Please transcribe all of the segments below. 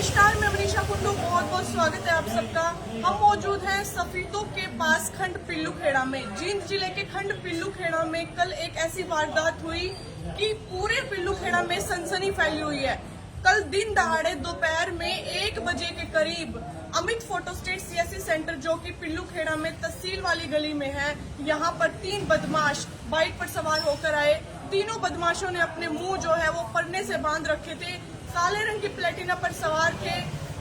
नमस्कार, मैं मनीषा कुंडू, बहुत बहुत स्वागत है आप सबका। हम मौजूद हैं सफीतों के पास खंड पिल्लूखेड़ा में। जींद जिले के खंड पिल्लूखेड़ा में कल एक ऐसी वारदात हुई कि पूरे पिल्लूखेड़ा में सनसनी फैली हुई है। कल दिन दहाड़े दोपहर में 1 बजे के करीब अमित फोटोस्टेट सीएससी सेंटर जो कि पिल्लूखेड़ा में तहसील वाली गली में है, यहाँ पर 3 बदमाश बाइक पर सवार होकर आए। तीनों बदमाशों ने अपने मुंह जो है वो परने से बांध रखे थे, काले रंग की प्लेटिना पर सवार थे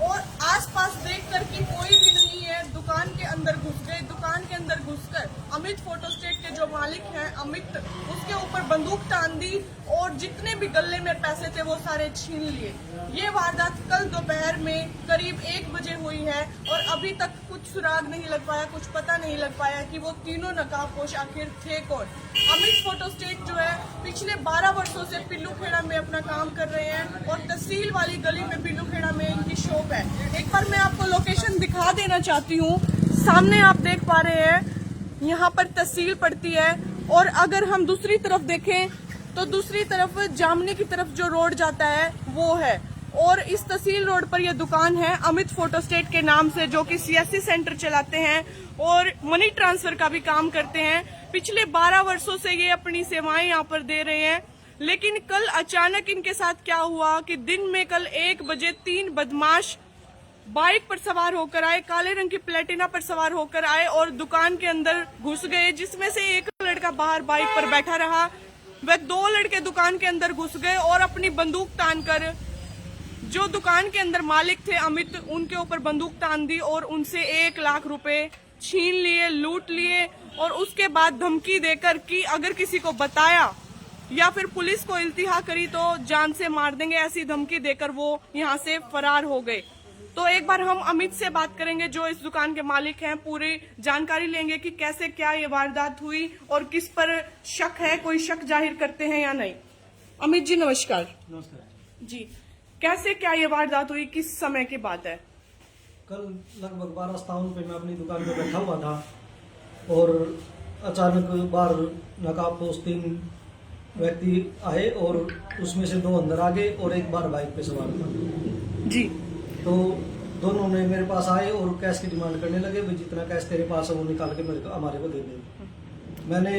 और आसपास देखकर कि कोई भी नहीं है, दुकान के अंदर घुस गए। दुकान के अंदर घुसकर अमित फोटोस्टेट के जो मालिक हैं अमित, उसके ऊपर बंदूक तान दी और जितने भी गले में पैसे थे वो सारे छीन लिए। ये वारदात कल दोपहर में करीब 1 बजे हुई है और अभी तक कुछ सुराग नहीं लग पाया, कुछ पता नहीं लग पाया कि वो तीनों नकाबपोश आखिर थे कौन। अमित फोटोस्टेट जो है पिछले 12 वर्षों से पिल्लूखेड़ा में अपना काम कर रहे हैं और तहसील वाली गली में पिल्लूखेड़ा में इनकी शॉप है। एक बार मैं आपको लोकेशन दिखा देना चाहती हूँ। सामने आप देख पा रहे हैं यहाँ पर तहसील पड़ती है और अगर हम दूसरी तरफ देखें तो दूसरी तरफ जामनी की तरफ जो रोड जाता है वो है और इस तहसील रोड पर यह दुकान है अमित फोटोस्टेट के नाम से, जो कि सीएससी सेंटर चलाते हैं और मनी ट्रांसफर का भी काम करते हैं। पिछले 12 वर्षों से ये अपनी सेवाएं यहाँ पर दे रहे हैं। लेकिन कल अचानक इनके साथ क्या हुआ कि दिन में कल 1 बजे 3 बदमाश बाइक पर सवार होकर आए, काले रंग की प्लेटिना पर सवार होकर आए और दुकान के अंदर घुस गए, जिसमें से एक लड़का बाहर बाइक पर बैठा रहा। वह 2 लड़के दुकान के अंदर घुस गए और अपनी बंदूक तानकर जो दुकान के अंदर मालिक थे अमित, उनके ऊपर बंदूक तान दी और उनसे 1 लाख रुपए छीन लिए, लूट लिए और उसके बाद धमकी देकर कि अगर किसी को बताया या फिर पुलिस को इल्तिहा करी तो जान से मार देंगे, ऐसी धमकी देकर वो यहाँ से फरार हो गए। तो एक बार हम अमित से बात करेंगे जो इस दुकान के मालिक हैं, पूरी जानकारी लेंगे कि कैसे क्या ये वारदात हुई और किस पर शक है, कोई शक जाहिर करते हैं या नहीं। अमित जी नमस्कार। नमस्कार जी, कैसे क्या ये वारदात हुई, किस समय की बात है? कल लगभग 12:57 पे मैं अपनी दुकान पे बैठा हुआ था और अचानक बाहर नकाबपोश 3 व्यक्ति आए और उसमें से 2 अंदर आ गए और एक बार बाइक पे सवार था जी। तो दोनों ने मेरे पास आए और कैश की डिमांड करने लगे, भाई जितना कैश तेरे पास है वो निकाल के हमारे को दे दे। मैंने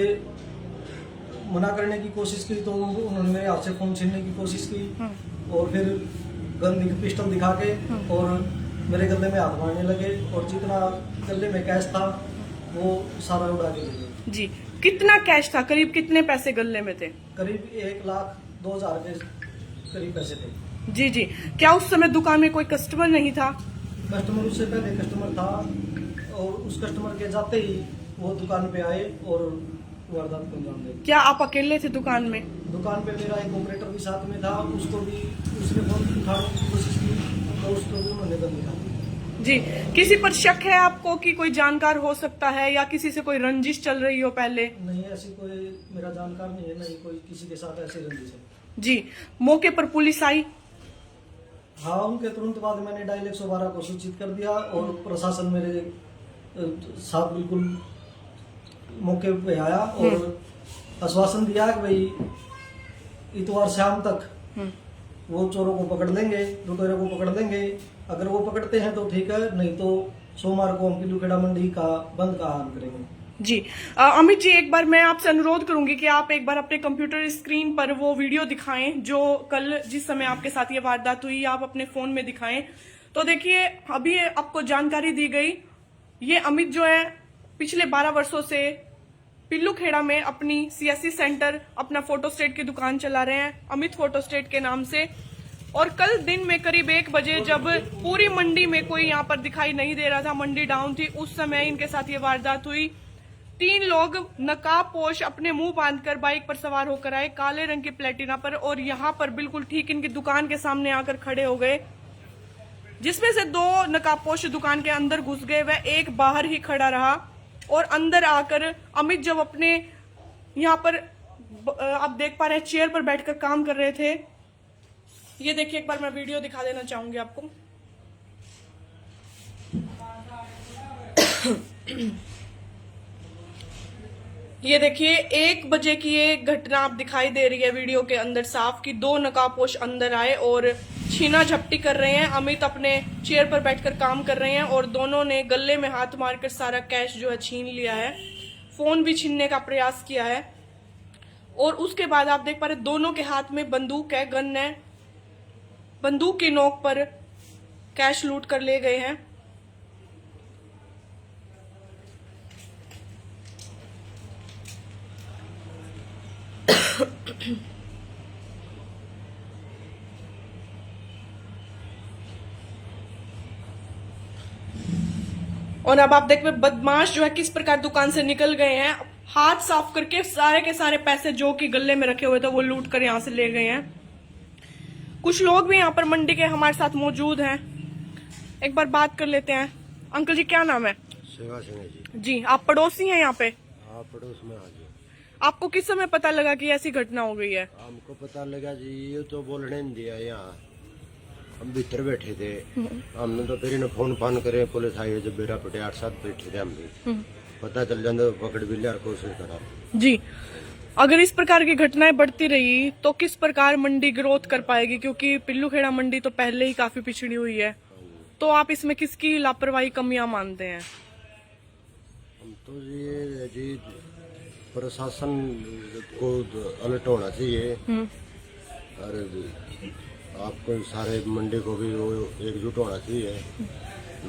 मना करने की कोशिश की तो उन्होंने मेरे हाथ से फोन छीनने की कोशिश की और फिर गन पिस्टल दिखा के और मेरे गले में हाथ मारने लगे और जितना गले में कैश था वो सारा उड़ा के ले गए। जी, कितना कैश था, करीब कितने पैसे गले में थे? करीब 1,02,000 के करीब पैसे थे। जी जी। क्या उस समय दुकान में कोई कस्टमर नहीं था? कस्टमर, उससे पहले कस्टमर था और उस कस्टमर के जाते ही वो दुकान पे आए और वारदात को अंजाम दे। क्या आप अकेले थे दुकान में? दुकान पे मेरा एक ऑपरेटर भी साथ में था, उसको भी उसने फोन उठाने की कोशिश की तो उसको भी उन्होंने कर दिया। जी, किसी पर शक है आपको कि कोई जानकार हो सकता है या किसी से कोई रंजिश चल रही हो पहले? नहीं, ऐसी कोई मेरा जानकार नहीं है, नहीं कोई किसी के साथ ऐसी रंजिश है। जी, मौके पर पुलिस आई? हाँ, उनके तुरंत बाद मैंने डायल 112 को सूचित कर दिया और प्रशासन मेरे साथ बिल्कुल मौके पे आया और आश्वासन दिया कि भाई इतवार शाम तक वो चोरों को पकड़ लेंगे, लुटेरों को पकड़ लेंगे। अगर वो पकड़ते हैं तो ठीक है, नहीं तो सोमवार को हम पिल्लूखेड़ा मंडी का बंद का आह्वान करेंगे। जी, अमित जी एक बार मैं आपसे अनुरोध करूंगी कि आप एक बार अपने कंप्यूटर स्क्रीन पर वो वीडियो दिखाएं जो कल जिस समय आपके साथ ये वारदात हुई, आप अपने फोन में दिखाएं। तो देखिए, अभी आपको जानकारी दी गई, ये अमित जो है पिछले 12 वर्षों से पिल्लूखेड़ा में अपनी सीएससी सेंटर, अपना फोटोस्टेट की दुकान चला रहे हैं अमित फोटोस्टेट के नाम से। और कल दिन में करीब 1 बजे जब पूरी मंडी में कोई यहाँ पर दिखाई नहीं दे रहा था, मंडी डाउन थी, उस समय इनके साथ ये वारदात हुई। 3 लोग नकाबपोश अपने मुंह बांधकर बाइक पर सवार होकर आए, काले रंग की प्लेटिना पर, और यहाँ पर बिल्कुल ठीक इनकी दुकान के सामने आकर खड़े हो गए, जिसमें से 2 नकाबपोश दुकान के अंदर घुस गए, वह एक बाहर ही खड़ा रहा। और अंदर आकर अमित जब अपने यहाँ पर आप देख पा रहे हैं चेयर पर बैठकर काम कर रहे थे। ये देखिए, एक बार मैं वीडियो दिखा देना चाहूंगी आपको। ये देखिए 1 बजे की ये घटना आप दिखाई दे रही है वीडियो के अंदर साफ कि 2 नकाबपोश अंदर आए और छीना झपटी कर रहे हैं। अमित अपने चेयर पर बैठकर काम कर रहे हैं और दोनों ने गले में हाथ मारकर सारा कैश जो है छीन लिया है। फोन भी छीनने का प्रयास किया है और उसके बाद आप देख पा रहे दोनों के हाथ में बंदूक है, गन है। बंदूक की नोक पर कैश लूट कर ले गए हैं। और अब आप देख पे बदमाश जो है किस प्रकार दुकान से निकल गए हैं। हाथ साफ करके सारे के सारे पैसे जो कि गले में रखे हुए थे वो लूट कर यहाँ से ले गए हैं। कुछ लोग भी यहाँ पर मंडी के हमारे साथ मौजूद हैं, एक बार बात कर लेते हैं। अंकल जी क्या नाम है? सेवा सिंह जी। जी, आप पड़ोसी हैं यहाँ पे? हाँ पड़ोस में। हाँ जी। आपको किस समय पता लगा कि ऐसी घटना हो गई है? हमको पता लगा जी, ये तो बोलने नहीं दिया यहाँ, हम भीतर बैठे थे। हमने तो फिर इन्हें फोन फान करे, पुलिस आई है जब बेरा पटे 8-7 बैठे थे हम भी, पता चल जाता पकड़ भी लिया और कोशिश करा। जी, अगर इस प्रकार की घटनाएं बढ़ती रही तो किस प्रकार मंडी ग्रोथ कर पाएगी, क्योंकि पिल्लूखेड़ा मंडी तो पहले ही काफी पिछड़ी हुई है। तो आप इसमें किसकी लापरवाही कमियां मानते हैं? हम तो जी प्रशासन को अलर्ट होना चाहिए और आपको सारे मंडी को भी वो एकजुट होना चाहिए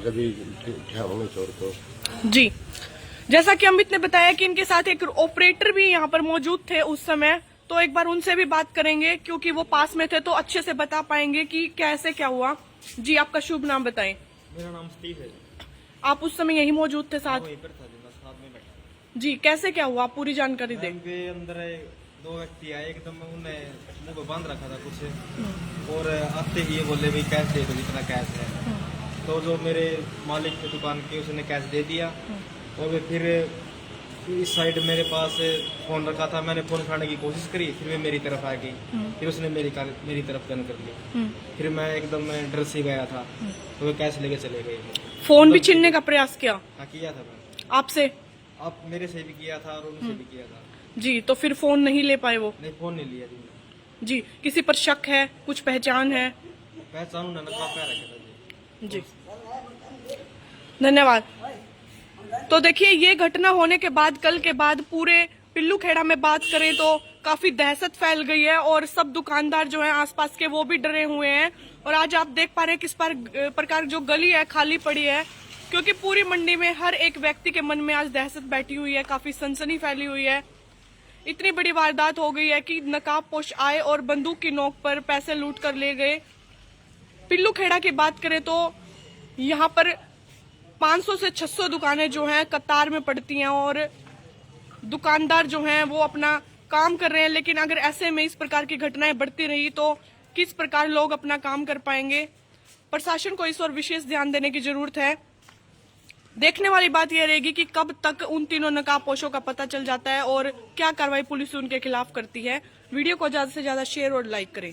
जब भी होंगे चोर तो। जी, जैसा कि अमित ने बताया कि इनके साथ एक ऑपरेटर भी यहाँ पर मौजूद थे उस समय, तो एक बार उनसे भी बात करेंगे क्योंकि वो पास में थे तो अच्छे से बता पाएंगे कि कैसे क्या हुआ। जी, आपका शुभ नाम बताएं। मेरा नाम स्टीव है। आप उस समय यही मौजूद थे साथ? वहीं पर था जी, मैं साथ में बैठा। जी, कैसे क्या हुआ पूरी जानकारी दें। बैंक के अंदर 2 व्यक्ति आए, एकदम उन्हें मुंह को बांध रखा था कुछ, और आते ही ये बोले भाई कैश दे दो जितना कैश है। तो जो मेरे मालिक की दुकान के उसने कैश दे दिया और वे फिर इस साइड मेरे पास फोन रखा था, मैंने फोन उठाने की कोशिश करी, फिर वे मेरी तरफ आ गई, फिर उसने मेरी तरफ गन कर लिया। फिर मैं एकदम डर से गया था तो वे कैश लेके चले गए। फोन भी छीनने का प्रयास किया? हाँ किया था मैंने। आपसे? आप मेरे से भी किया था और उनसे भी किया था। जी, तो फिर फोन नहीं ले पाए वो? नहीं, फोन नहीं लिया जी। जी, किसी पर शक है, कुछ पहचान है? पहचानू ना नकाब पहन रखा था जी। जी, धन्यवाद। तो देखिए ये घटना होने के बाद कल के बाद पूरे पिल्लूखेड़ा में बात करें तो काफी दहशत फैल गई है और सब दुकानदार जो हैं आसपास के वो भी डरे हुए हैं। और आज आप देख पा रहे हैं किस प्रकार जो गली है खाली पड़ी है, क्योंकि पूरी मंडी में हर एक व्यक्ति के मन में आज दहशत बैठी हुई है, काफी सनसनी फैली हुई है। इतनी बड़ी वारदात हो गई है कि नकाबपोश आए और बंदूक की नोक पर पैसे लूट कर ले गए। पिल्लूखेड़ा की बात करें तो यहाँ पर 500 से 600 दुकानें जो हैं कतार में पड़ती हैं और दुकानदार जो हैं वो अपना काम कर रहे हैं। लेकिन अगर ऐसे में इस प्रकार की घटनाएं बढ़ती रही तो किस प्रकार लोग अपना काम कर पाएंगे? प्रशासन को इस ओर विशेष ध्यान देने की जरूरत है। देखने वाली बात यह रहेगी कि कब तक उन तीनों नकाबपोशों का पता चल जाता है और क्या कार्रवाई पुलिस उनके खिलाफ करती है। वीडियो को ज्यादा से ज्यादा शेयर और लाइक करें।